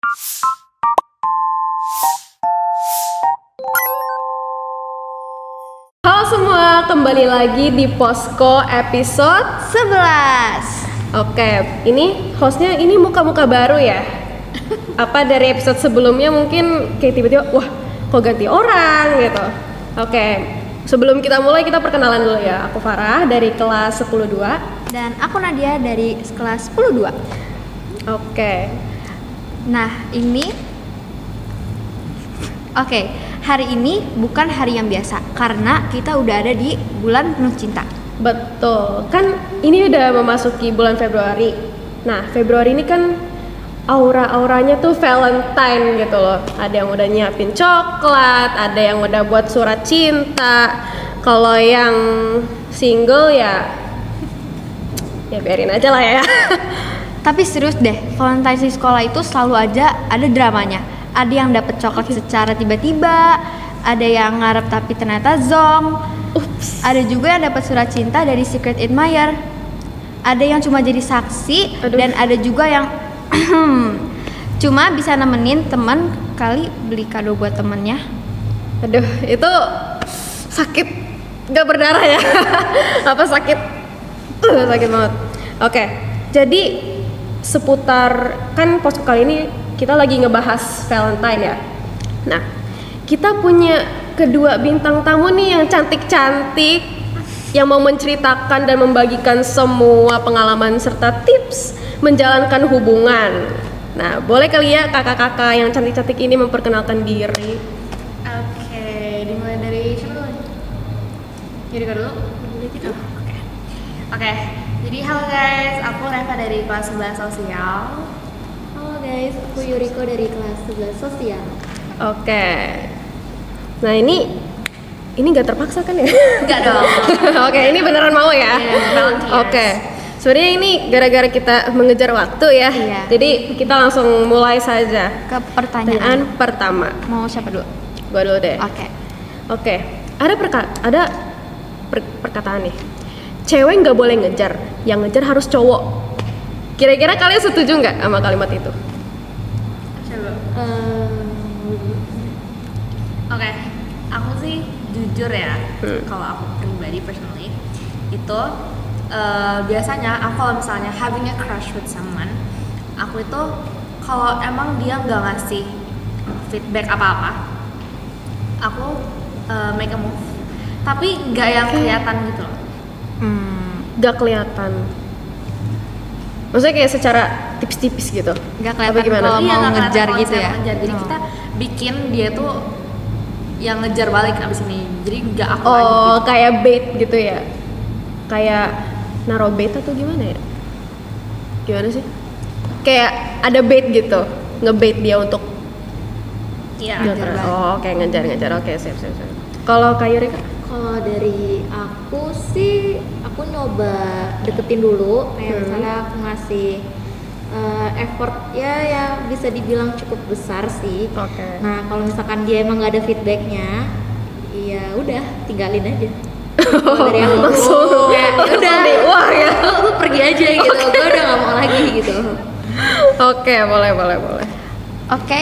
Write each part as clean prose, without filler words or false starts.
Halo semua, kembali lagi di Posko episode 11. Oke, ini hostnya ini muka-muka baru ya? Apa dari episode sebelumnya mungkin kayak tiba-tiba, wah kok ganti orang gitu. Oke, sebelum kita mulai kita perkenalan dulu ya. Aku Farah dari kelas 10-2. Dan aku Nadia dari kelas 10-2. Oke. Nah hari ini bukan hari yang biasa karena kita udah ada di bulan penuh cinta. Betul, kan ini udah memasuki bulan Februari. Nah, Februari ini kan aura-auranya tuh Valentine gitu loh. Ada yang udah nyiapin coklat, ada yang udah buat surat cinta. Kalau yang single ya biarin aja lah ya. Tapi serius deh, Valentine di sekolah itu selalu aja ada dramanya. Ada yang dapet coklat secara tiba-tiba, ada yang ngarep tapi ternyata zonk. Ups. Ada juga yang dapat surat cinta dari secret admirer. Ada yang cuma jadi saksi. Aduh. Dan ada juga yang cuma bisa nemenin teman kali beli kado buat temennya. Aduh, itu sakit, gak berdarah ya? Apa sakit? Sakit banget. Oke, jadi seputar kan posko kali ini kita lagi ngebahas Valentine ya. Nah, kita punya kedua bintang tamu nih yang cantik-cantik, yang mau menceritakan dan membagikan semua pengalaman serta tips menjalankan hubungan. Nah, boleh kali ya kakak-kakak yang cantik-cantik ini memperkenalkan diri? Oke, dimulai dari siapa dulu? Yurika dulu? Oke, jadi halo guys, aku Reva dari kelas 11 sosial. Halo guys, aku Yuriko dari kelas 11 sosial. Oke. Nah, ini gak terpaksa kan ya? Enggak dong. Oke, ini beneran mau ya? Iya, volunteers. Oke. Sebenarnya ini gara-gara kita mengejar waktu ya. Iya. Jadi kita langsung mulai saja. Ke Pertanyaan pertanyaan. pertama. Mau siapa dulu? Gua dulu deh. Oke. Oke. Ada perkataan nih. Cewek nggak boleh ngejar, yang ngejar harus cowok. Kira-kira kalian setuju nggak sama kalimat itu? Coba. Oke, aku sih jujur ya, kalau aku pribadi personally itu biasanya aku kalau misalnya having a crush with someone, aku itu kalau emang dia nggak ngasih feedback apa-apa, aku make a move, tapi nggak yang kelihatan gitu loh. Gak kelihatan. Maksudnya kayak secara tipis-tipis gitu. Gak Apa kelihatan gimana? kalau Iya, mau nggak kelihatan ngejar kalau gitu misalnya ya. ngejar. Jadi Oh. kita bikin dia tuh yang ngejar balik abis ini. Jadi nggak aku lagi Oh, gitu. kayak bait gitu ya? Kayak naro bait atau gimana ya? Gimana sih? Kayak ada bait gitu, ngebait dia untuk Iya. ngejar. balik. Oh, kayak ngejar. Oke, siap. Kalau Kak Yurika? Kalau dari aku sih, aku nyoba deketin dulu. Kayak misalnya aku ngasih effort ya bisa dibilang cukup besar sih. Oke. Nah kalau misalkan dia emang nggak ada feedbacknya, ya udah tinggalin aja. Kalau dari aku Langsung. ya udah, Wah ya. lu pergi aja gitu. Gue udah nggak mau lagi gitu. Oke, boleh. Oke,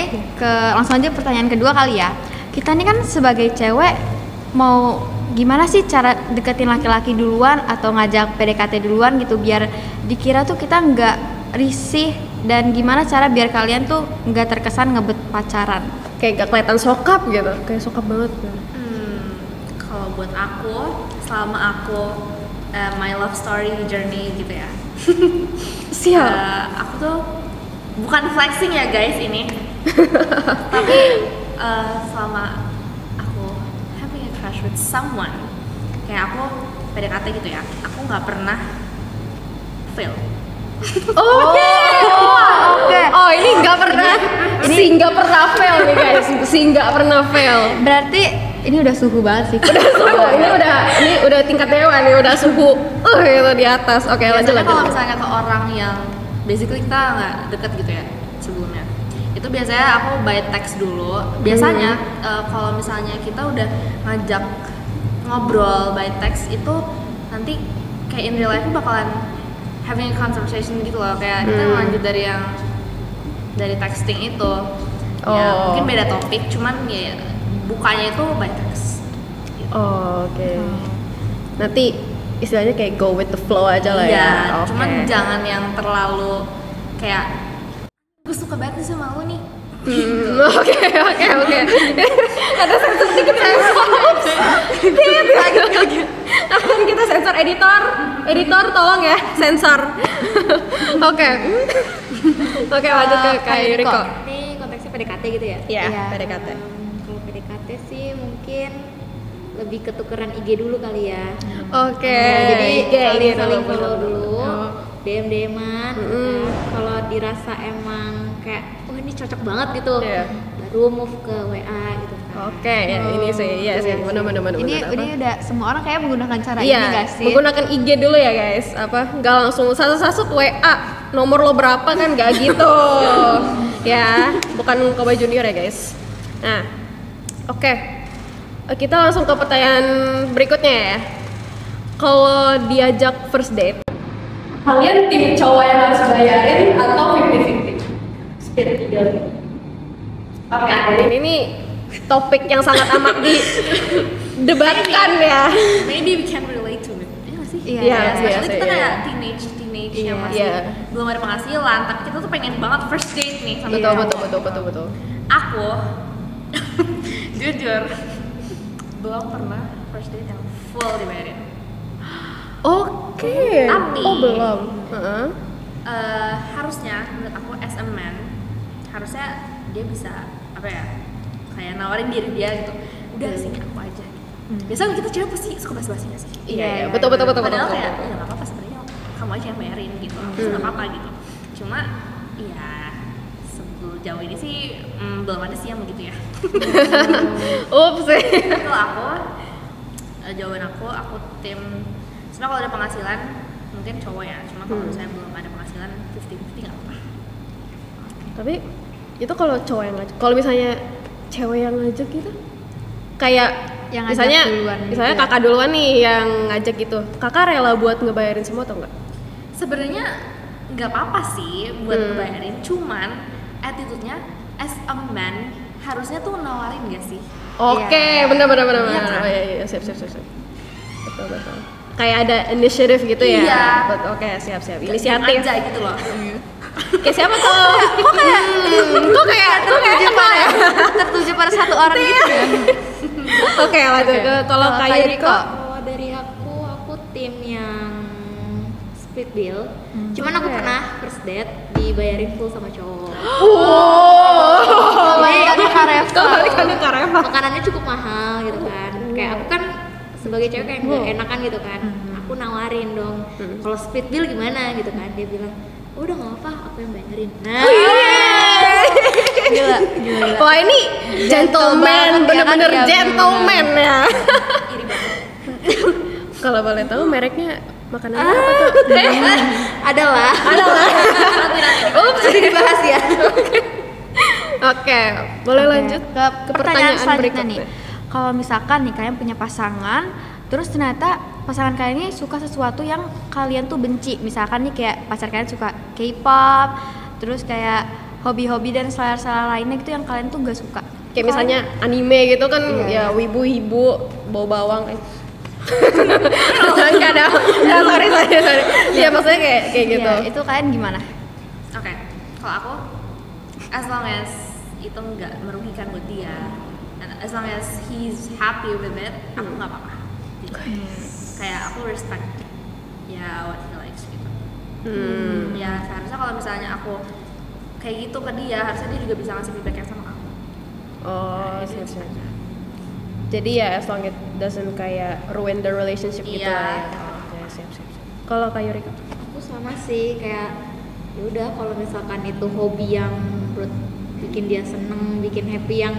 langsung aja pertanyaan kedua kali ya. Kita ini kan sebagai cewek mau gimana sih cara deketin laki-laki duluan atau ngajak PDKT duluan gitu biar dikira tuh kita nggak risih, dan gimana cara biar kalian tuh nggak terkesan ngebet pacaran? Kayak gak kelihatan sokap gitu, kayak sokap banget. Kalau buat aku, selama aku my love story journey gitu ya. Siap. Aku tuh bukan flexing ya guys ini. Tapi selama aku having a crush with someone, kayak aku PDKT gitu ya, aku nggak pernah fail. Oke. Oh, ini nggak pernah. Si nggak pernah fail nih guys. Si nggak pernah fail. Berarti ini udah suhu banget sih. Ini udah tingkat dewa nih, udah suhu gitu di atas. Oke, lanjut. Biasanya kalau misalnya ke orang yang basically kita nggak deket gitu ya sebelumnya, itu biasanya aku by text dulu. Biasanya kalau misalnya kita udah ngajak ngobrol by text itu nanti kayak in real life bakalan having a conversation gitu loh, kayak kita lanjut dari yang dari texting itu. Ya mungkin beda topik, cuman ya bukanya itu by text. Gitu. Oke. Nanti istilahnya kayak go with the flow aja lah ya. Iya, Oke. cuman jangan yang terlalu kayak gue suka banget nih sama lu nih. Oke. Ada sensor dikit sensor. Akan kita sensor editor tolong ya sensor. Oke, lanjut ke Kak Yuriko. Ini konteksnya PDKT gitu ya? Iya, Iya. PDKT. Kalau PDKT sih mungkin lebih ketukeran IG dulu kali ya. Oke. Jadi saling bener. follow dulu, Oh. DM-an. Kalau dirasa emang kayak oh ini cocok banget gitu, Iya. baru move ke WA gitu kan. Oke, ya ini sih, iya sih, benar. Ini udah semua orang kayak menggunakan cara Iya, ini gak sih? menggunakan IG dulu ya guys. Nggak langsung sasut WA nomor lo berapa kan, nggak gitu. Ya, bukan Kobe Junior ya guys. Nah, oke. Kita langsung ke pertanyaan berikutnya ya. Kalau diajak first date, kalian tim cowok yang harus bayarin atau 50-50? Split deal. Oke, ini topik yang sangat amat didebatkan ya. Maybe we can relate to it. Iya nggak sih? Iya, Especially kita iya. kayak teenage yang masih Iya. belum ada penghasilan, tapi kita tuh pengen banget first date nih sama Betul. Aku jujur belum pernah first date yang full dibayarin. Oke. Tapi belum. Heeh. Harusnya menurut aku as a man harusnya dia bisa apa ya kayak nawarin diri dia gitu. Udah sini aku aja. Biasanya kita cewek pasti suka basi-basi nggak sih? Iya, betul. Padahal kayak ya nggak apa-apa sebenarnya kamu aja yang bayarin gitu. Terus nggak apa-apa gitu. Cuma ya sejauh ini sih belum ada sih yang begitu ya. Ups. Kalau aku jawaban aku tim sebenarnya kalau ada penghasilan mungkin cowok ya. Cuma kalau misalnya belum ada penghasilan 50-50 nggak apa-apa. Tapi itu kalau cowok yang ngajak. Kalau misalnya cewek yang ngajak gitu, kayak Yang ngajak misalnya duluan gitu misalnya ya? kakak duluan nih yang ngajak gitu, kakak rela buat ngebayarin semua atau enggak? Sebenarnya nggak apa-apa sih buat ngebayarin, cuman attitude-nya as a man harusnya tuh nawarin gak sih? Oke, Iya. bener. Iya kan? Oh iya, siap. Betul. Kayak ada initiative gitu ya? Iya. Oke, siap. Jangan Inisiatif. aja gitu loh. Kayak siapa tuh? Kok kayak tertuju pada satu orang gitu ya. Oke, lanjut ke kalau Kalau kayak Kak Riko. Yuriko. Kalau dari aku tim yang split bill. Cuman aku pernah first date dibayarin full sama cowok. Kembalikannya Kak Reva. Kembalikannya Kak Reva. Makanannya cukup mahal gitu kan. Kayak aku kan sebagai cewek kayak nggak enakan gitu kan. Aku nawarin dong. Kalau split bill gimana gitu kan. Dia bilang, udah nggak apa, aku yang bayarin. Nah, Gila. Wah ini gentleman, banget ya bener-bener kan, ya, gentleman ya. Iri banget. Kalau boleh tahu mereknya makanannya apa tuh? adalah. Ups. Jadi dibahas ya. Oke, boleh Oke, lanjut ke pertanyaan selanjutnya berikutnya. nih. Kalau misalkan nih kalian punya pasangan, terus ternyata pasangan kalian ini suka sesuatu yang kalian tuh benci. Misalkan nih kayak pacar kalian suka K-pop, terus kayak hobi-hobi dan selera-selera lainnya gitu yang kalian tuh gak suka. Kayak misalnya anime gitu kan, Iya. ya wibu-wibu bawa bawang kan. Enggak ada. Ya, sorry. Ya maksudnya kayak gitu. Iya, itu kalian gimana? Oke, kalau aku as long as itu nggak merugikan buat dia, and as long as he's happy with it, aku nggak apa-apa. Gitu. Kayak aku respect ya what he likes gitu. Ya seharusnya kalau misalnya aku kayak gitu ke dia, harusnya dia juga bisa ngasih feedback yang sama aku. Oh, Nah, itu siap. Jadi ya as long it doesn't kayak ruin the relationship gitu Iya. lah ya. Oke, siap. Kalau Kak Yuriko? Aku sama sih kayak ya udah kalau misalkan itu hobi yang menurut bikin dia seneng, bikin happy yang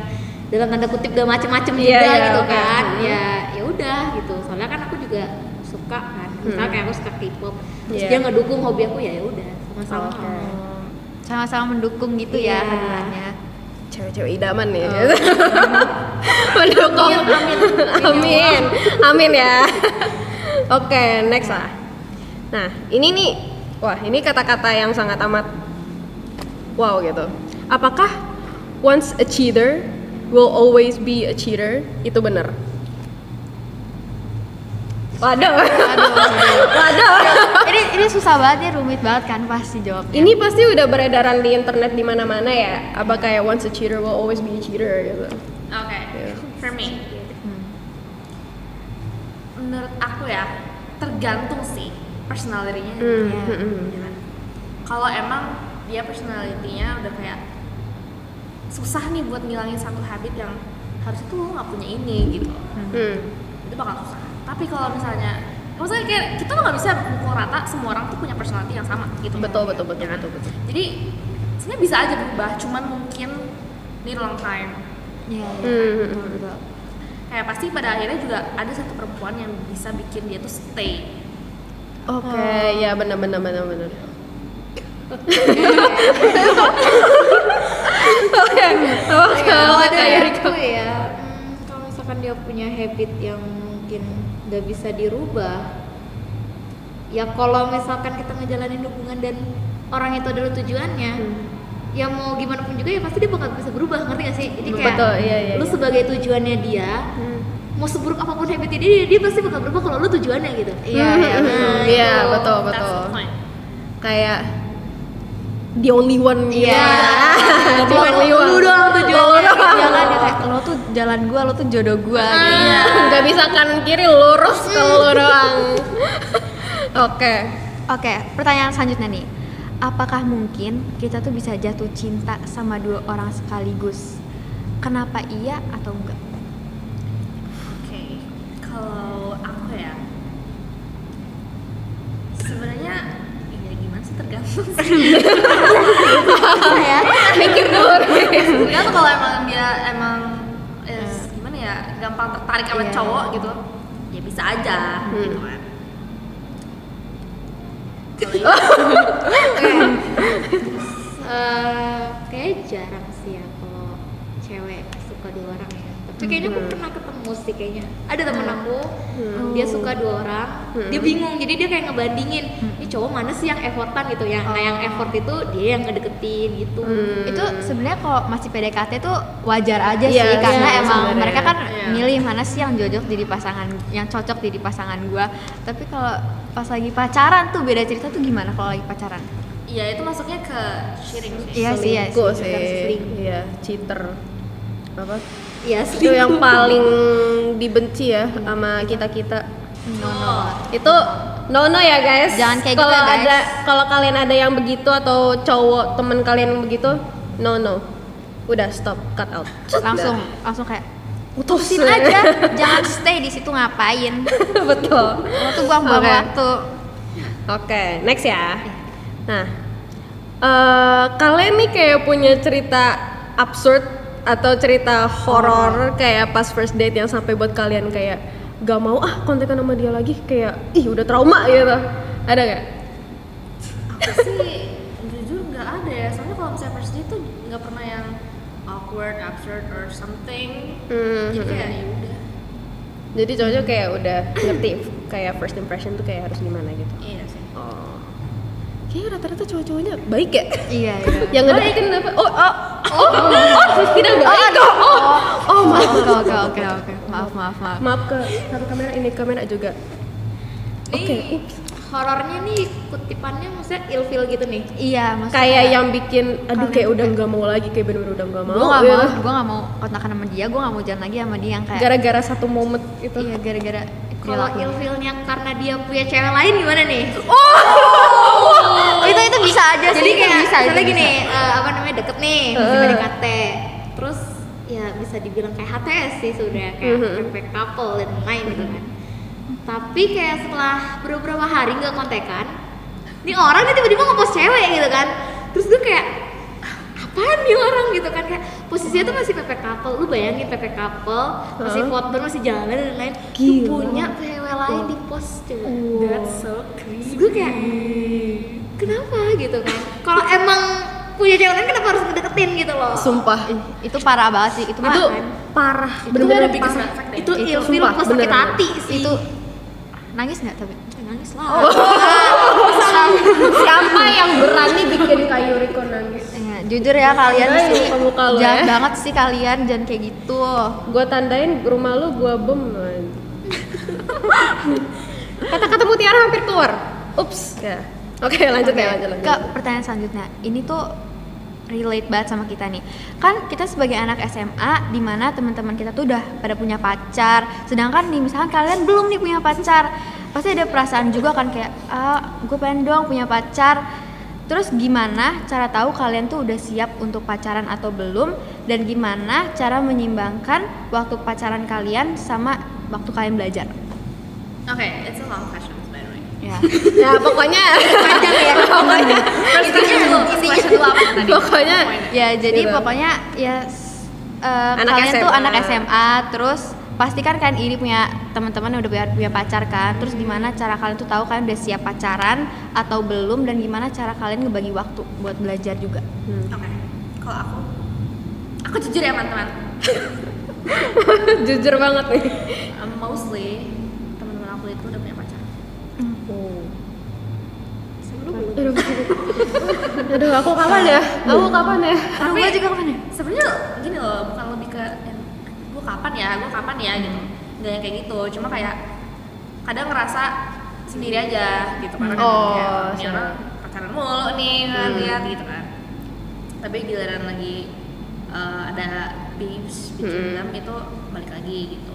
dalam tanda kutip gak macem-macem Iya, juga iya, gitu oke. kan. Ya udah gitu. Soalnya kan aku juga suka kan. Misalnya kayak aku suka K-pop, terus Iya. dia ngedukung hobi aku ya udah sama-sama. Oke. Sama-sama mendukung gitu ya Iya. keduanya. Cewek-cewek idaman nih. Mendukung. Amin ya. Oke, next lah. Nah, ini nih, wah ini kata-kata yang sangat amat wow gitu. apakah once a cheater will always be a cheater? Itu benar. Waduh. Ini susah banget ya, rumit banget kan pasti jawabnya. Ini pasti udah beredaran di internet di mana-mana ya. Apa kayak once a cheater will always be a cheater gitu. Oke, Yeah. for me, menurut aku ya tergantung sih personality-nya. Ya kan? Kalau emang dia personality-nya udah kayak susah nih buat ngilangin satu habit yang harusnya tuh lo nggak punya ini gitu, itu bakal susah. Tapi kalau misalnya kayak kita tuh nggak bisa pukul rata semua orang tuh punya personality yang sama gitu. Betul. Jadi sebenarnya bisa aja berubah, cuman mungkin need long time. Iya, betul. Kayak pasti pada akhirnya juga ada satu perempuan yang bisa bikin dia tuh stay. Oke, ya benar. Kalau dari aku ya, kalau misalkan dia punya habit yang mungkin udah bisa dirubah, ya kalau misalkan kita ngejalanin hubungan dan orang itu adalah tujuannya, ya mau gimana pun juga ya pasti dia bakal bisa berubah, ngerti gak sih? Jadi kayak Betul, iya. lu sebagai tujuannya dia, mau seburuk apapun habitnya dia pasti bakal berubah kalau lu tujuannya gitu. Iya, Iya, itu. betul. That's the point. Kayak the only one gitu. Iya. The only one. Lu doang tujuannya. Jalan dia kayak lo tuh jalan gua, lo tuh jodoh gua gitu. Iya, nggak bisa kanan kiri, lurus kalau lu doang. Oke, pertanyaan selanjutnya nih. Apakah mungkin kita tuh bisa jatuh cinta sama dua orang sekaligus? Kenapa iya atau enggak? Oke, kalau aku ya sebenarnya ya gimana sih, tergantung sih. Mikir dulu. Tergantung kalau emang dia gimana ya, gampang tertarik sama cowok gitu, ya bisa aja gitu kan. Kayak jarang sih ya kalau cewek suka dua orang ya. Tapi kayaknya aku pernah ketemu sih kayaknya. Ada temen aku, dia suka dua orang, dia bingung. Jadi dia kayak ngebandingin, ini cowok mana sih yang effortan gitu ya. Nah yang effort itu dia yang ngedeketin gitu. Itu sebenarnya kalau masih PDKT tuh wajar aja Iya, sih, karena iya, emang sebenarnya. mereka kan Iya. milih mana sih yang cocok jadi pasangan gua. Tapi kalau pas lagi pacaran tuh beda cerita tuh. Gimana kalau lagi pacaran? Iya, itu masuknya ke sharing sih. Iya sih, iya Selingkuh sih. sih. Iya, cheater. Apa? Iya Itu yang paling dibenci ya sama kita-kita. Itu no ya guys. Jangan kayak gitu Kalau ya, guys. kalau kalian ada yang begitu atau cowok temen kalian yang begitu, no. Udah stop, cut out. Langsung kayak Putusin putusin aja, jangan stay di situ ngapain. Betul. Lo tuh buang-buang Oke. waktu. Oke, next ya. Nah, kalian nih kayak punya cerita absurd atau cerita horor kayak pas first date yang sampai buat kalian kayak gak mau kontekan sama dia lagi, kayak udah trauma gitu. Ada gak? Aku sih jujur nggak ada ya, soalnya kalau misalnya first date tuh nggak pernah yang awkward, absurd or something. Jadi kayak ya udah. Jadi cowoknya kayak udah ngerti kayak first impression tuh kayak harus gimana gitu. Iya sih. Oh. Kayaknya rata-rata cowok-cowoknya baik ya. Iya. Yang ngedeketin apa? Tidak baik. Oke. Maaf. Maaf ke satu kamera, ini kamera juga. Nih, horornya nih kutipannya maksudnya ilfil gitu nih. Iya, maksudnya Kayak yang bikin aduh kayak udah kalian nggak mau lagi, kayak bener-bener udah nggak mau. gue gitu. nggak mau kontakan sama dia, gue nggak mau jalan lagi sama dia yang kayak Gara-gara satu momen gitu. iya gara-gara Kalau ilfilnya karena dia punya cewek lain gimana nih? itu bisa aja sih. Jadi itu kayak bisa, itu misalnya gini, bisa. apa namanya deket nih, masih PDKT, terus ya bisa dibilang kayak HTS sih sebenarnya kayak perfect couple dan lain gitu kan. Tapi kayak setelah beberapa hari nggak kontekan, nih orang nih tiba-tiba nge-post cewek gitu kan. Terus gue kayak apaan nih orang gitu kan, kayak posisinya tuh masih perfect couple. Lu bayangin perfect couple, masih foto, masih jalan dan lain-lain, lu punya cewek lain di post coba. That's so creepy. Terus gue kayak kenapa gitu kan? Kalau emang punya cewek lain kenapa harus ngedeketin gitu loh? Sumpah. Itu parah banget sih, itu Itu parah. parah. Itu Bener-bener lebih ke parah. fact deh. Itu ilfil sumpah, plus sakit bener-bener. hati sih. Itu nangis nggak tapi? Nangis lah. Siapa yang berani bikin Kayu Riko nangis? Jujur ya kalian di sini muka lu jahat ya. banget sih kalian, jangan kayak gitu. Gua tandain rumah lu, gua bom. Kata-kata mutiara hampir keluar. Ups. Ya. Oke, lanjut Oke, ya, lanjut. ke pertanyaan selanjutnya. Ini tuh relate banget sama kita nih. Kan kita sebagai anak SMA di mana teman-teman kita tuh udah pada punya pacar, sedangkan nih misalkan kalian belum nih punya pacar. Pasti ada perasaan juga kan kayak, gue pengen dong punya pacar. Terus gimana cara tahu kalian tuh udah siap untuk pacaran atau belum, dan gimana cara menyimbangkan waktu pacaran kalian sama waktu kalian belajar? Oke, it's a long question by the way. Ya. Ya, pokoknya Panjang ya. pokoknya Intinya dulu apa tadi? Pokoknya Ya, jadi Gitu. pokoknya ya Anak kalian tuh SMA. anak SMA, terus pasti kan kalian ini punya teman-teman yang udah punya pacar kan. Terus gimana cara kalian tuh tahu kalian udah siap pacaran atau belum, dan gimana cara kalian ngebagi waktu buat belajar juga? Oke, kalau aku jujur ya teman-teman. jujur banget nih. Mostly teman-teman aku itu udah punya pacar. Aduh, aku kapan ya? Aku kapan ya? Tapi Gue juga kan ya? sebenarnya gini loh, bukan lebih ke gue kapan ya gitu. Nggak yang kayak gitu, cuma kayak kadang ngerasa sendiri aja gitu karena Oh, ini orang pacaran mulu nih lihat gitu kan. Tapi giliran lagi ada babes dalam itu balik lagi gitu.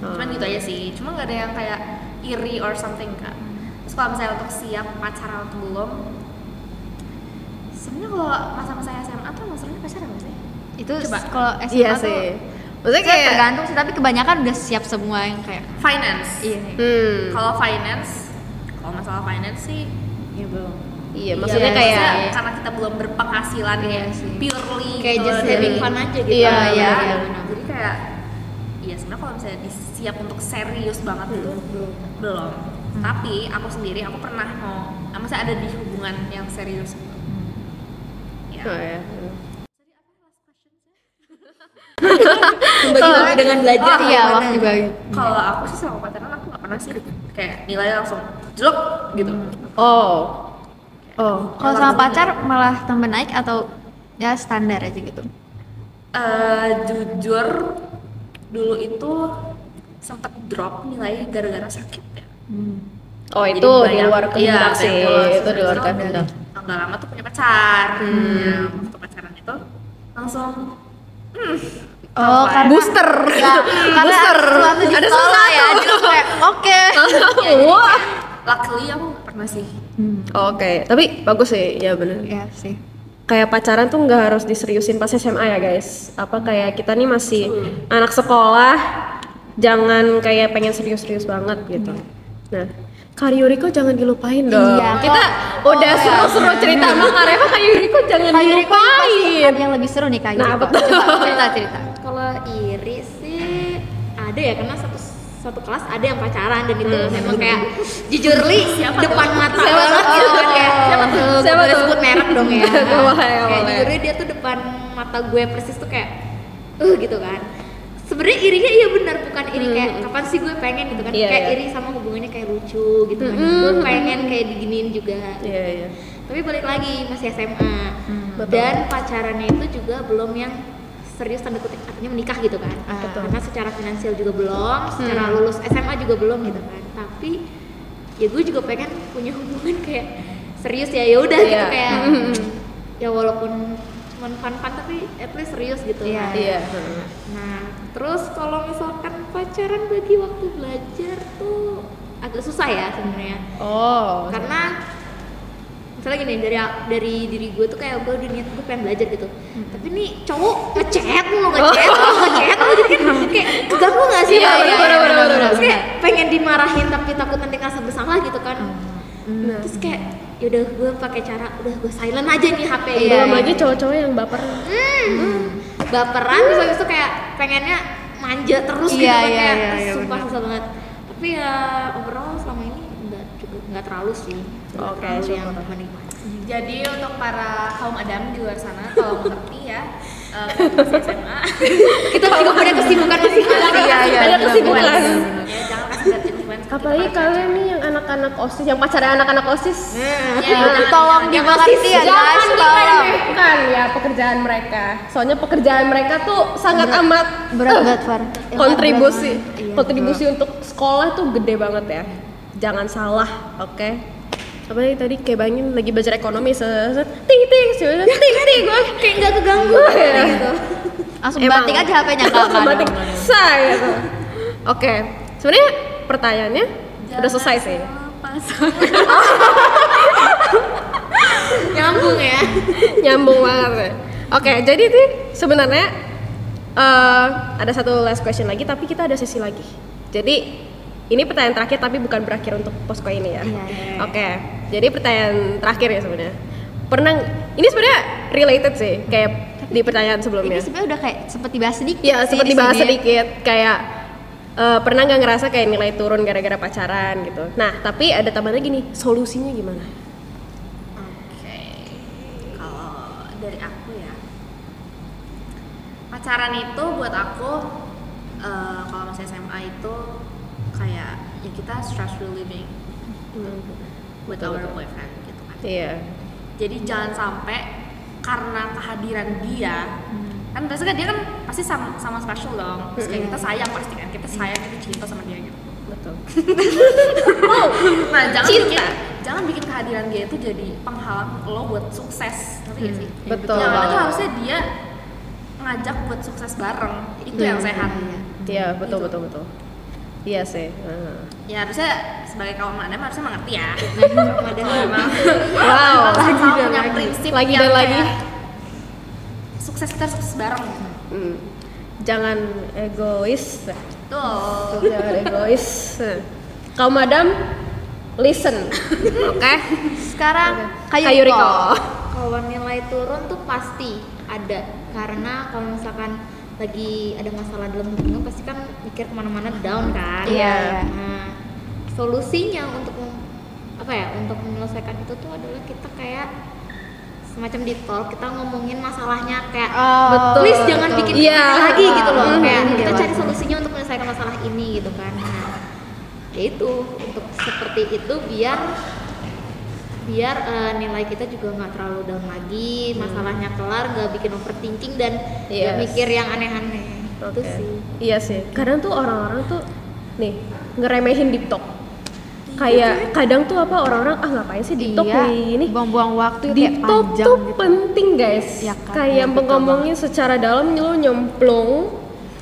Cuman gitu aja sih, cuma nggak ada yang kayak iri or something kan. Terus kalau misalnya untuk siap pacaran atau belum, sebenarnya kalau masa-masa SMA tuh masalahnya pacaran nggak sih? Itu Coba. kalau SMA Iya tuh sih. Maksudnya kayak kayak tergantung sih, tapi kebanyakan udah siap semua yang kayak Finance. iya. Kalau finance, kalau masalah finance sih ya belum. Iya, maksudnya Iya, kayak maksudnya- Karena kita belum berpenghasilan Iya ya sih. purely Kayak gitu just dari- having fun aja gitu. Iya, iya, ya. iya, Jadi kayak ya sebenarnya kalau misalnya siap untuk serius banget itu belum. Tapi aku sendiri aku pernah maksudnya ada di hubungan yang serius gitu. Ya. oh, ya. Membagi waktu dengan belajar. Iya, gimana? waktu juga. Kalau aku sih sama pacaran aku nggak pernah sih kayak nilainya langsung jelek gitu. Oh. Kalau sama pacar malah tambah naik atau ya standar aja gitu? Jujur dulu itu sempet drop nilai gara-gara sakit ya. Oh, Jadi itu di banyak- luar kehendak iya, sih. banyak Itu di luar terus kehendak. Nggak lama tuh punya pacar. Ya, waktu pacaran itu langsung Oh, apa ya? karena Booster. karena Booster. sesuatu di Ada sekolah ya, sesuatu. jadi kayak oke. Ya, jadi Wah. kayak, luckily aku nggak pernah sih. Oke, tapi bagus sih, ya bener. Ya sih. Kayak pacaran tuh nggak harus diseriusin pas SMA ya guys. Apa kayak kita nih masih anak sekolah, jangan kayak pengen serius-serius banget gitu. Nah, Kak Yuriko jangan dilupain dong. Iya, Kita udah oh, seru-seru cerita sama Kak Reva, Kak Yuriko jangan Kak Yuriko ini pasti dilupain. ada yang lebih seru nih Kak Nah, Yuriko. betul. Coba cerita. Kalau iri sih ada ya, karena satu kelas ada yang pacaran dan itu memang kayak jujur li depan mata banget gitu kan kayak Siapa boleh tuh? sebut merek dong ya. Boleh, Kayak boleh. jujurnya dia tuh depan mata gue persis tuh kayak gitu kan. Sebenarnya irinya iya benar, bukan iri kayak kapan sih gue pengen gitu kan. Iya, Kayak iya. iri sama hubungannya kayak lucu gitu kan. Gue pengen kayak diginiin juga. Iya, iya. Tapi balik lagi masih SMA dan pacarannya itu juga belum yang serius tanda kutip artinya menikah gitu kan. Karena secara finansial juga belum, secara lulus SMA juga belum gitu kan. Tapi ya gue juga pengen punya hubungan kayak serius ya udah gitu Iya. kayak ya walaupun cuman fun-fun tapi at least serius gitu Iya. kan. Iya. Nah, terus kalau misalkan pacaran bagi waktu belajar tuh agak susah ya sebenarnya. Oh. Karena misalnya gini, dari diri gue tuh kayak gue udah niat gue pengen belajar gitu. Tapi nih cowok ngechat mulu jadi kan kayak ganggu gak sih? Iya, bener. Terus kayak pengen dimarahin tapi takut nanti ngerasa bersalah gitu kan. Terus kayak yaudah gue pakai cara udah gue silent aja nih HP gitu. Belum lagi cowok-cowok yang baper. Baperan terus habis itu kayak pengennya manja terus gitu Iya, kan iya, kayak iya, sumpah bener. susah banget. Tapi ya overall selama ini nggak terlalu sih. Nggak Oke, terlalu yang syukur. menikmati. Jadi untuk para kaum adam di luar sana kalau mengerti ya masih SMA Kita juga punya kesibukan masing-masing. Iya, Ada kesibukan. ya jangan kasih bad influence Apalagi kalian nih yang anak-anak OSIS, yang pacarnya anak-anak OSIS. Tolong dimengerti ya guys, Jangan tolong. diremehkan ya pekerjaan mereka. Soalnya pekerjaan mereka tuh sangat amat Berat banget, Far. kontribusi untuk sekolah tuh gede banget ya. Jangan salah, oke? Apalagi tadi kayak Bangin lagi belajar ekonomi, ting gue Kayak nggak keganggu ya. gitu. Langsung Emang. batik aja HP-nya Langsung batik saya gitu. Oke, sebenarnya pertanyaannya udah selesai sih. Nyambung ya. Nyambung banget ya. Oke, jadi nih sebenarnya ada satu last question lagi, tapi kita ada sesi lagi. Jadi ini pertanyaan terakhir tapi bukan berakhir untuk posko ini ya. Oke, jadi pertanyaan terakhir ya sebenarnya. Pernah, ini sebenarnya related sih kayak di pertanyaan sebelumnya. Ini sebenarnya udah kayak sempet dibahas sedikit. Ya, sih seperti di bahas sini. sedikit kayak pernah nggak ngerasa kayak nilai turun gara-gara pacaran gitu. Nah, tapi ada tambahan lagi nih, solusinya gimana? Oke, kalau dari aku ya, pacaran itu buat aku kalau masih SMA itu kayak ya kita stress relieving with our boyfriend gitu kan. Iya. Jadi jangan sampai karena kehadiran dia kan biasanya dia kan pasti sama special dong. Terus kayak kita sayang pasti kan, kita sayang, kita cinta sama dia gitu. Betul. Nah, Cinta. jangan bikin kehadiran dia itu jadi penghalang lo buat sukses. Ngerti gak sih? Betul. Yang mana tuh harusnya dia ngajak buat sukses bareng. Itu yang sehat. Iya, betul Gitu. betul. Iya sih. Ya harusnya sebagai kaum madam harusnya mengerti ya. Memang. Wow. Sama punya prinsip Lagi yang dan lagi. kayak sukses, kita sukses bareng gitu. Jangan egois. Tuh. Jangan egois. Kaum madam, listen. Oke. Sekarang Kayu Riko. Kalau nilai turun tuh pasti ada, karena kalau misalkan lagi ada masalah dalam hubungan pasti kan mikir kemana-mana down kan. Iya. Nah, solusinya untuk untuk menyelesaikan itu tuh adalah kita kayak semacam deep talk, kita ngomongin masalahnya kayak Betul. please jangan bikin Iya. ini lagi gitu loh. Kayak kita Dewasa. cari solusinya untuk menyelesaikan masalah ini gitu kan. Nah, ya itu untuk seperti itu biar nilai kita juga nggak terlalu down lagi, masalahnya kelar, nggak bikin overthinking dan nggak Yes. mikir yang aneh-aneh. Itu Oke. sih. Iya sih. Kadang tuh orang-orang tuh nih ngeremehin deep talk. Kayak kadang tuh orang-orang ngapain sih deep talk Iya, ini? buang-buang waktu Deep kayak talk panjang tuh gitu. penting guys. Ya kan, Kayak iya, betul ngomongin secara dalam, lu nyemplung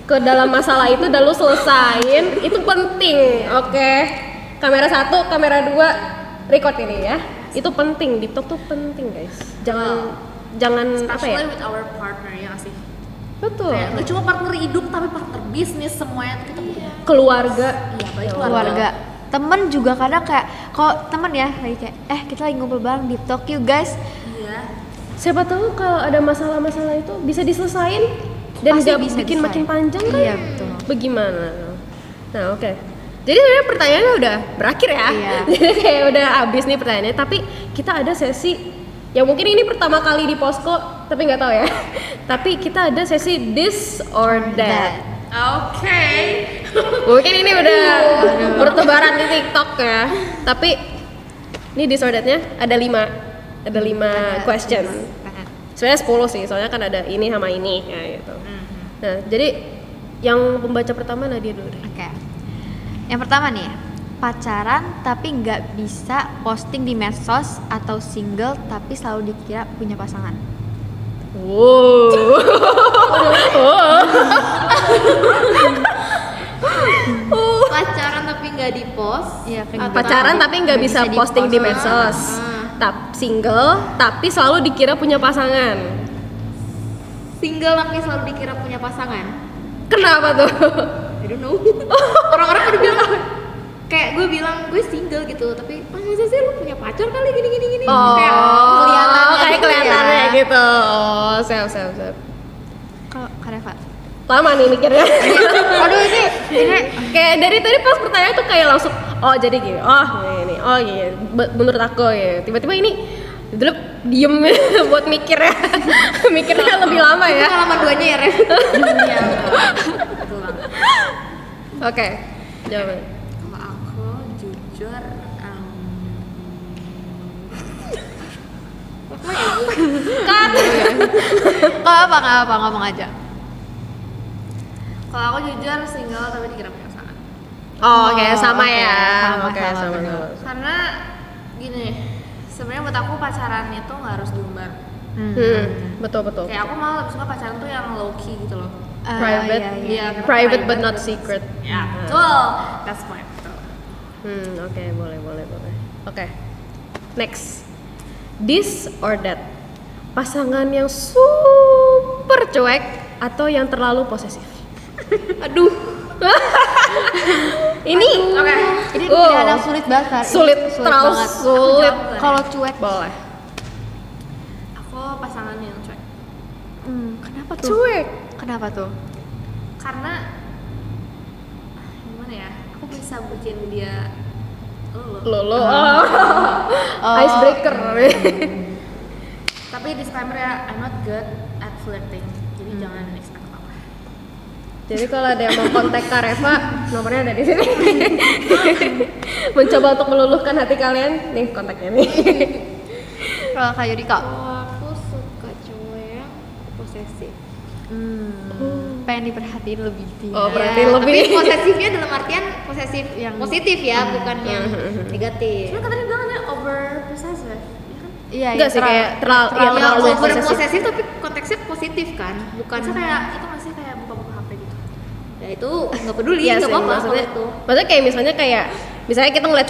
ke dalam masalah itu dan lu selesain, itu penting. Oke. Kamera 1, kamera 2, record ini ya. Itu penting, deep talk tuh penting guys. Jangan apa ya? Especially with our partner ya nggak sih. Betul. Kayak nggak cuma partner hidup tapi partner bisnis semuanya tuh kita punya. Keluarga. Iya, apalagi Keluarga. Temen juga kadang kayak kalau temen ya lagi kayak kita lagi ngumpul bareng deep talk you guys. Iya. Siapa tahu kalau ada masalah-masalah itu bisa diselesain dan Pasti nggak bisa bikin makin diselesain. panjang kan? Iya, betul. Bagaimana? Nah, oke. Jadi sebenarnya pertanyaannya udah berakhir ya. Iya. Jadi kayak udah habis nih pertanyaannya. Tapi kita ada sesi yang mungkin ini pertama kali di Posko, tapi nggak tahu ya. Tapi kita ada sesi this or that. Oke. Mungkin ini udah bertebaran di TikTok ya. Tapi ini this or that-nya ada 5 question. Sebenarnya 10 sih, soalnya kan ada ini sama ini ya gitu. Nah, jadi yang pembaca pertama Nadia dulu deh. Oke. Yang pertama nih, pacaran tapi nggak bisa posting di medsos atau single tapi selalu dikira punya pasangan. Wow. Pacaran tapi nggak di post. Iya, kayak gitu. Pacaran tapi nggak bisa bisa posting di di-post. medsos. Single tapi selalu dikira punya pasangan. Single tapi selalu dikira punya pasangan. Kenapa tuh? I don't know. Orang-orang pada bilang kayak gue bilang gue single gitu, tapi masa sih lu punya pacar kali gini. Oh, Kayak kelihatannya kayak gitu kelihatannya ya. gitu. Oh, siap. Kalau Kareva. Lama nih mikirnya. Aduh ini Kayak dari tadi pas pertanyaan tuh kayak langsung oh jadi gini, oh ini, oh gini. Menurut aku ya, tiba-tiba ini dulu diem buat mikir ya. Mikirnya lebih lama Itu ya. pengalaman duanya ya, Rev. Iya, betul banget. Oke, jawaban. Kalau aku jujur, Nggak apa, ngomong aja. kalau aku jujur single tapi dikira punya pasangan. Oh, oke, sama oke. ya. Sama, Oke, sama, sama. bener. Karena gini, sebenarnya buat aku pacaran itu nggak harus diumbar. Betul betul. Kayak aku malah lebih suka pacaran tuh yang low key gitu loh. Private. Iya, karena Private but not secret. Ya, betul. That's my betul. Oke, boleh. Oke. Next. This or that. Pasangan yang super cuek atau yang terlalu posesif? Aduh. Ini Oke. Ini tidak ada sulit banget kan? Sulit, terlalu banget. sulit. Kalau cuek, Boleh. Aku pasangan yang cuek. kenapa tuh? Cuek. Kenapa tuh? Karena gimana ya? Aku bisa bikin dia Lolo. Icebreaker. Tapi disclaimer ya, I'm not good at flirting. Jadi jangan expect apa-apa. Jadi kalau ada yang mau kontak Kak Reva, nomornya ada di sini. Mencoba untuk meluluhkan hati kalian, nih kontaknya nih. Kalau Kak Yurika, Kalau aku suka cowok yang posesif. pengen diperhatiin lebih sih. Oh, Ya. berarti Ya, lebih. tapi posesifnya dalam artian posesif yang Yang- positif ya, bukan yang negatif. Cuma kan tadi bilangnya over possessive, ya kan? Iya, Enggak sih, kayak terlalu Yang over posesif. posesif tapi konteksnya positif kan, bukan Masa kayak itu masih kayak buka-buka HP gitu. ya itu nggak peduli, Iya nggak sih, apa-apa kalau maksudnya, itu. maksudnya kayak misalnya kita ngeliat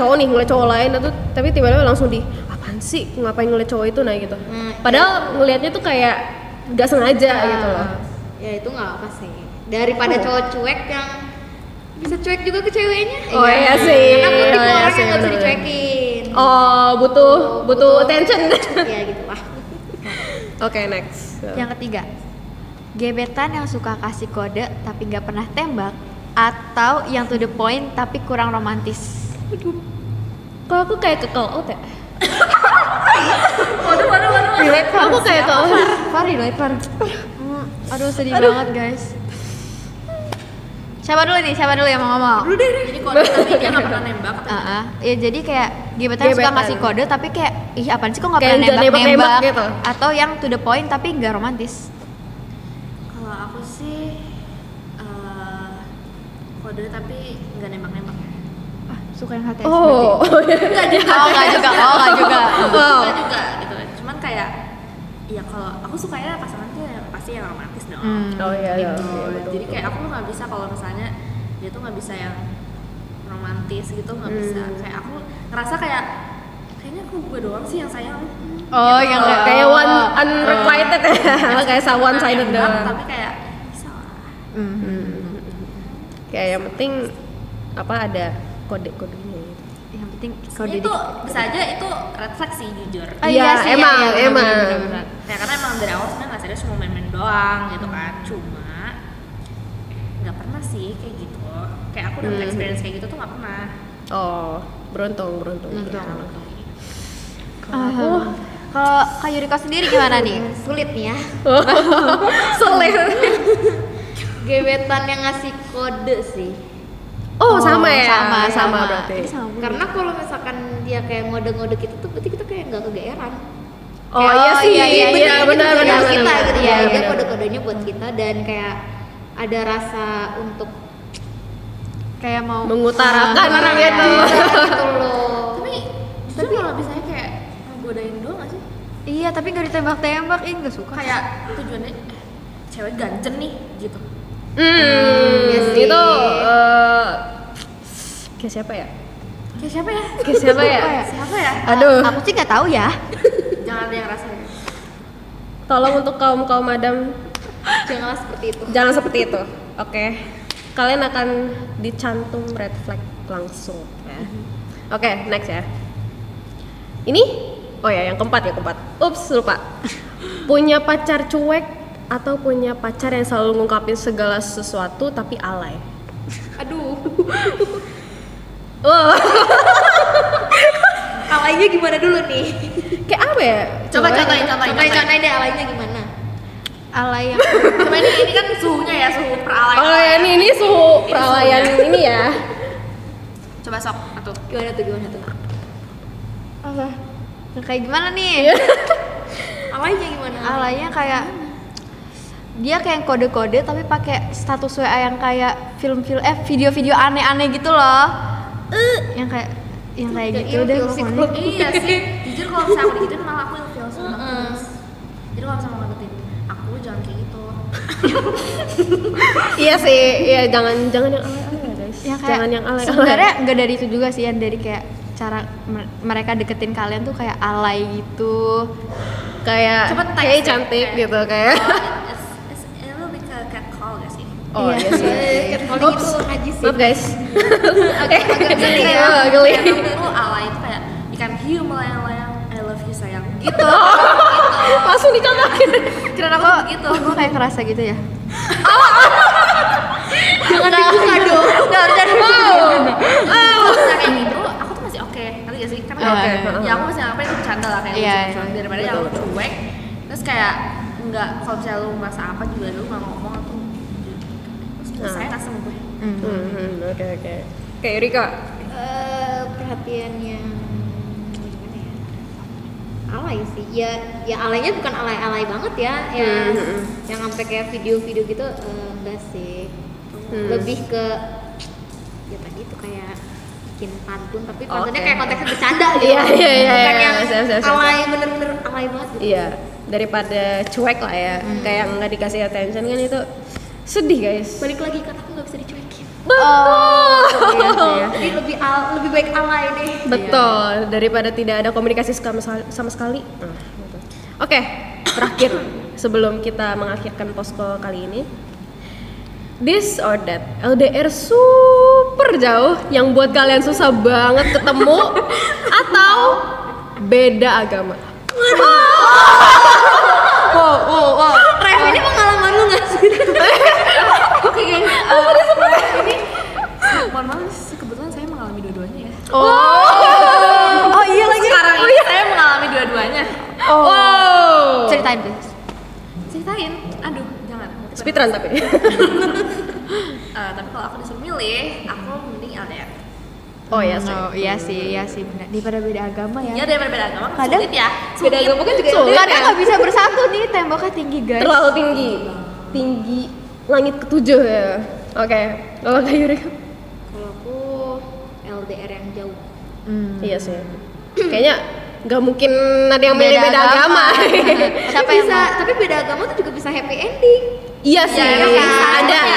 cowok lain atau tapi tiba-tiba langsung di apaan sih ngapain ngeliat cowok itu gitu. Padahal ngelihatnya tuh kayak nggak sengaja gitu loh. Ya itu nggak apa sih, daripada cowok cuek yang bisa cuek juga ke ceweknya. Oh, iya sih. Karena aku tipe Oh, iya orang sih, yang nggak bisa bener-bener. dicuekin. Oh, butuh attention. Ya gitu lah. Oke, next. Yang ketiga, gebetan yang suka kasih kode tapi nggak pernah tembak, atau yang to the point tapi kurang romantis. Kalau aku kayak ke call out ya. Waduh. Relate Aku kayak ke call out. Far. Aduh sedih banget guys. Siapa dulu yang mau ngomong? Jadi kode tapi dia nggak pernah nembak. Ya jadi kayak gebetan suka Gebetan. ngasih kode tapi kayak ih apaan sih kok nggak Kayak pernah nggak nembak nembak-nembak gitu. Atau yang to the point tapi nggak romantis. Kalau aku sih kode tapi nggak nembak-nembak. Suka yang HTS Oh. Enggak juga. Nggak juga. Wow. Enggak juga gitu. Cuman kayak ya kalau aku sukanya pasangan tuh yang pasti yang romantis dong. Oh iya. Gitu. Betul. Jadi kayak aku tuh nggak bisa kalau misalnya dia tuh nggak bisa yang romantis gitu, nggak bisa. Kayak aku ngerasa kayaknya aku gue doang sih yang sayang. Oh yang nggak Kayak unrequited ya. Kayak one sided Nembak, doang. tapi kayak bisa lah. Kayak yang penting ada kode-kodenya gitu. yang penting Kode itu bisa aja itu red flag sih jujur. Oh, Iya, sih, emang. bener-bener. Ya karena emang dari awal sebenarnya nggak serius, cuma main-main doang gitu kan. Cuma nggak pernah sih kayak gitu. Kayak aku dapet experience kayak gitu tuh nggak pernah. Oh, beruntung. Kalau Kak Yurika sendiri gimana nih? Sulit nih ya. Sulit. Gebetan yang ngasih kode sih. Oh, sama ya. sama. Berarti. Ini sama gue. Karena kalau misalkan dia kayak ngode-ngode gitu tuh berarti kita kayak nggak kegeeran. Oh iya sih. Iya benar. Kita gitu Iya, ya, dia benar. kode-kodenya buat kita dan kayak ada rasa untuk kayak mau Mengutarakan gitu. gitu loh. Tapi malah bisanya kayak godain doang gak sih? Iya tapi nggak ditembak-tembak, nggak suka. Kayak tujuannya cewek ganjen nih gitu. Iya sih. Itu kayak siapa ya? Kayak siapa ya? Kayak siapa ya? Siapa ya? Aduh. Aku sih nggak tahu ya. Jangan ada yang rasain. Tolong untuk kaum madam Janganlah seperti itu. jangan seperti itu. Oke. Kalian akan dicantum red flag langsung ya. Oke, next ya. Ini oh ya, yang keempat. Ups, lupa. Punya pacar cuek atau punya pacar yang selalu ngungkapin segala sesuatu tapi alay? Aduh. Oh, Alaynya gimana dulu nih? kayak apa ya? Coba contohin. Contohin deh alaynya gimana? Alay yang Coba ini kan suhunya ya, suhu peralayan. Oh ya, ini suhu peralayan ini ya. Coba sok atau Gimana tuh? Apa? Nah, kayak gimana nih? Alainya gimana? Alanya kayak dia kayak kode-kode tapi pakai status WA yang kayak video-video aneh-aneh gitu loh. Yang kayak gitu deh pokoknya. iya sih. Jujur kalau misalnya aku digituin malah aku ilfeel banget. Jadi kalau misalnya mau ngedeketin aku jangan kayak gitu. Iya sih, iya jangan yang alay-alay ya guys. Ya, kayak Jangan yang alay-alay. sebenarnya nggak dari itu juga sih, yang dari kayak cara mereka deketin kalian tuh kayak alay gitu. Kayak Cepet text kayak ya, cantik kayak- gitu kayak. It's lebih ke cat call gak sih? Oh iya sih. Catcalling itu najis sih. Maaf guys. Agak geli ya. Oh, geli. Tapi itu alay itu kayak ikan hiu melayang-layang I love you sayang gitu. Langsung dicontohin. Kira aku begitu. Gue kayak kerasa gitu ya. Jangan dibuka dong. Kalau misalnya kayak gitu, aku tuh masih oke. Ngerti gak sih? Karena Oke. ya aku masih ngapain itu bercanda lah kayak Iya, lucu-lucuan. iya. Daripada yang lu cuek. Terus kayak enggak, kalau misalnya lu merasa apa juga lu nggak ngomong atau saya nggak sama gue. Oke. Kayak Yurika. Perhatian yang gimana ya? Alay sih. Ya alaynya bukan alay-alay banget ya. Yang sampai kayak video-video gitu enggak sih. Lebih ke ya tadi tuh kayak bikin pantun tapi pantunnya Oke. kayak konteksnya bercanda gitu. Iya. Bukan yang Siap. alay bener-bener alay banget gitu. Iya, daripada cuek lah ya. Kayak nggak dikasih attention kan itu sedih guys. Balik lagi karena aku nggak bisa dicuekin. Betul. Jadi lebih baik alay deh. Betul, daripada tidak ada komunikasi sama sekali. Gitu. Oke, terakhir sebelum kita mengakhirkan posko kali ini. This or that, LDR super jauh yang buat kalian susah banget ketemu atau beda agama. Wow. Ref, ini pengalaman lu nggak sih? Oke guys, ini mohon maaf sih, kebetulan saya mengalami dua-duanya ya. Oh iya lagi. Sekarang ini saya mengalami dua-duanya. Wow. Ceritain please. Ceritain, aduh jangan. Speedrun tapi. Tapi kalau aku disuruh milih, aku mending LDR. Oh iya sih. Oh iya sih benar. Daripada beda agama ya. Ya daripada beda agama kan Kadang sulit ya. Beda agama kan juga sulit Kadang ya. nggak bisa bersatu nih, temboknya tinggi guys. Terlalu tinggi langit ketujuh ya. Oke, kalau kayak Yurika. Kalau aku LDR yang jauh. Iya sih. Kayaknya nggak mungkin ada yang milih beda agama. Siapa Tapi yang bisa, mau? tapi beda agama tuh juga bisa happy ending. Iya sih. iya,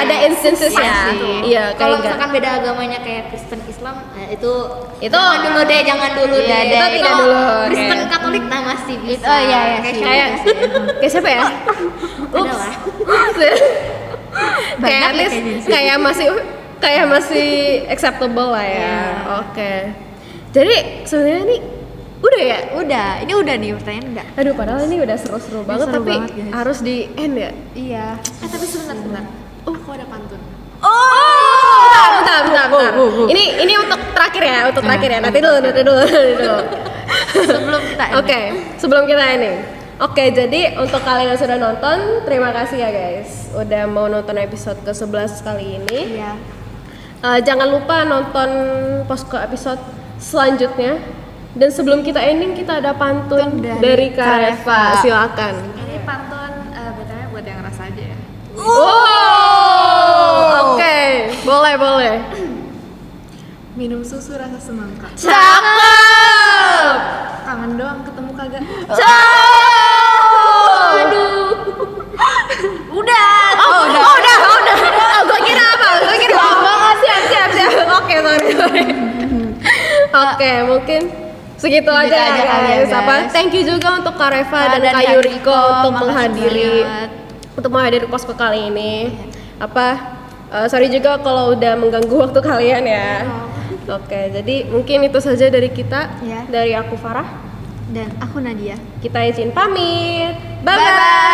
Ada instances ya. Pasti. Iya, Kalau kayak misalkan beda agamanya kayak Kristen Islam, Itu jangan dulu Iya deh. deh, itu tidak dulu. Kristen Kayak- Katolik nah masih bisa. Oh, iya, Kayak kayak kayak siapa ya? ada lah. Kayak at least kayak masih acceptable lah ya. Iya. Oke. Jadi sebenarnya ini udah ya. Ini udah nih pertanyaan enggak? Aduh, padahal ini udah seru-seru banget seru tapi banget, guys. harus di end ya. Iya. Tapi sebentar. Aku ada pantun. Bentar. Ini untuk terakhir ya, Nanti dulu. Sebelum kita end. Oke, sebelum kita ini. Oke, jadi untuk kalian yang sudah nonton, terima kasih ya guys. Udah mau nonton episode ke-11 kali ini. Iya. Jangan lupa nonton posko episode selanjutnya. Dan sebelum kita ending, kita ada pantun dari Kak Reva. Silakan. Ini pantun betulnya buat yang rasa aja ya. Oke, boleh. Minum susu rasa semangka. Cakep. Kangen doang ketemu kagak. Udah. Gua kira apa? Siap. Oke, sorry. Oke, mungkin segitu aja ya guys. Thank you juga untuk Kak Reva dan Kak Yuriko untuk menghadiri posko kali ini. Sorry juga kalau udah mengganggu waktu kalian ya. Oke, jadi mungkin itu saja dari kita. Ya. Dari aku Farah. Dan aku Nadia. Kita izin pamit. Bye bye.